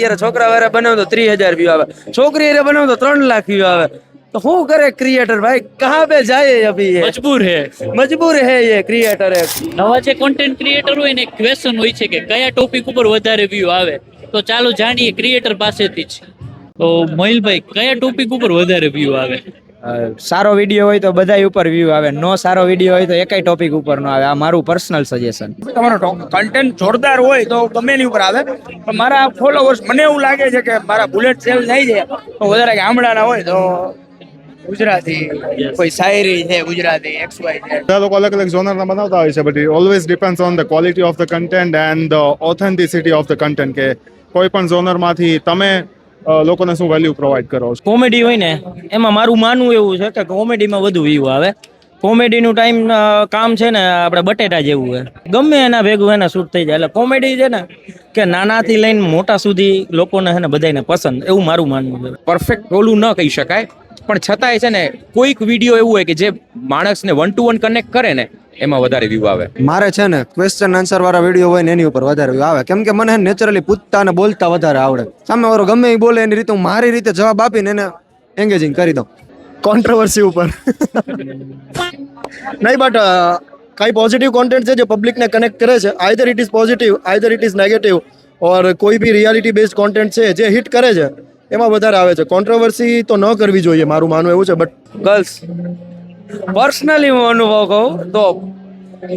અત્યારે છોકરા વાળા બનાવો તો 30,000 વ્યૂ આવે, છોકરી વાળા બનાવો તો 3 લાખ વ્યૂ આવે. तो શું કરે ક્રિએટર ભાઈ, कहाँ पे जाए अभी ये मजबूर है ये क्रिएटर है. નવા જે કોન્ટેન્ટ ક્રિએટર હોય ને ક્વેશ્ચન હોય છે કે કયા ટોપિક ઉપર વધારે વ્યૂ આવે, તો ચાલો જાણીએ ક્રિએટર પાસેથી જ. તો મોહિલભાઈ, કયા ટોપિક ઉપર વધારે વ્યૂ આવે? સારો વિડીયો હોય તો બધા ઉપર વ્યૂ આવે, નો સારો વિડીયો હોય તો એકાઈ ટોપિક ઉપર ન આવે. આ મારું પર્સનલ સજેશન. તમારો કન્ટેન્ટ જોરદાર હોય તો ગમે એની ઉપર આવે, પણ મારા ફોલોવર્સ મને એવું લાગે છે કે મારા બુલેટ સેલ થાય છે તો વધારે ગામડાના હોય તો ગુજરાતી, કોઈ શાયરી છે ગુજરાતી XY છે. બધા લોકો અલગ અલગ ઝોનરના બનાવતા હોય છે, but it always depends on the quality of the content and the authenticity of the content, કે કોઈ પણ ઝોનરમાંથી તમે લોકોને શું વેલ્યુ પ્રોવાઈડ કરો છો. કોમેડી હોય ને એમાં મારું માનવું એવું છે કે કોમેડીમાં વધુ વ્યૂ આવે. કોમેડીનું ટાઈમ કામ છે ને આપણે બટેટા જેવું છે, ગમે એના ભેગું એને શૂટ થઈ જાય. એટલે કોમેડી છે ને કે નાનાથી લઈને મોટા સુધી લોકોને છે ને બધાને પસંદ, એવું મારું માનવું છે. પરફેક્ટ ઓલું ન કહી શકાય, પણ છતાંય છે ને કોઈક વિડીયો એવું હોય કે જે માણસને 1 to 1 કનેક્ટ કરે ને એમાં વધારે વ્યૂ આવે. મારે છે ને ક્વેશ્ચન આન્સર વાળા વિડીયો હોય ને એની ઉપર વધારે વ્યૂ આવે, કેમ કે મને નેચરલી પૂછતા અને બોલતા વધારે આવડે. સામે વાળો ગમે એ બોલે એની રીતે હું મારી રીતે જવાબ આપીને એને એંગેજિંગ કરી દઉં. કોન્ટ્રોવર્સી ઉપર નહીં, બટ કાંઈ પોઝિટિવ કોન્ટેન્ટ છે જે પબ્લિકને કનેક્ટ કરે છે, either it is positive either it is negative, or કોઈ બી રિયાલિટી બેઝડ કોન્ટેન્ટ છે જે હિટ કરે છે એમાં વધારે આવે છે. કોન્ટ્રોવર્સી તો ન કરવી જોઈએ, મારું માનવું એવું છે. બટ ગર્લ્સ પર્સનલી હું અનુભવ કહું તો,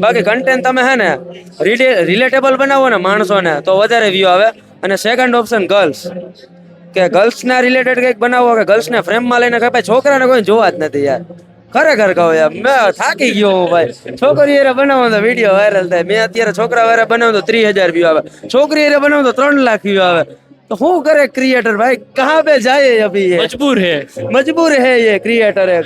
બાકી કન્ટેન્ટ તમે હે ને રિલેટેબલ બનાવો ને માણસોને તો વધારે વ્યૂ આવે. અને સેકન્ડ ઓપ્શન ગર્લ્સ, કે ગર્લ્સના રિલેટેડ કંઈક બનાવો, કે ગર્લ્સને ફ્રેમમાં લઈને કે ભાઈ છોકરાને કોઈ જોવા જ નથી યાર. ખરેખર કહું યાર, મેં થાકી ગયો હું ભાઈ. છોકરી હારે બનાવો તો વિડીયો વાયરલ થાય. મેં અત્યારે છોકરા વાળા બનાવો તો 30,000 વ્યૂ આવે, છોકરી હારે બનાવો તો 3 લાખ વ્યૂ આવે. तो શું કરે ક્રિએટર ભાઈ, कहाँ पे जाए अभी ये मजबूर है ये क्रिएटर है.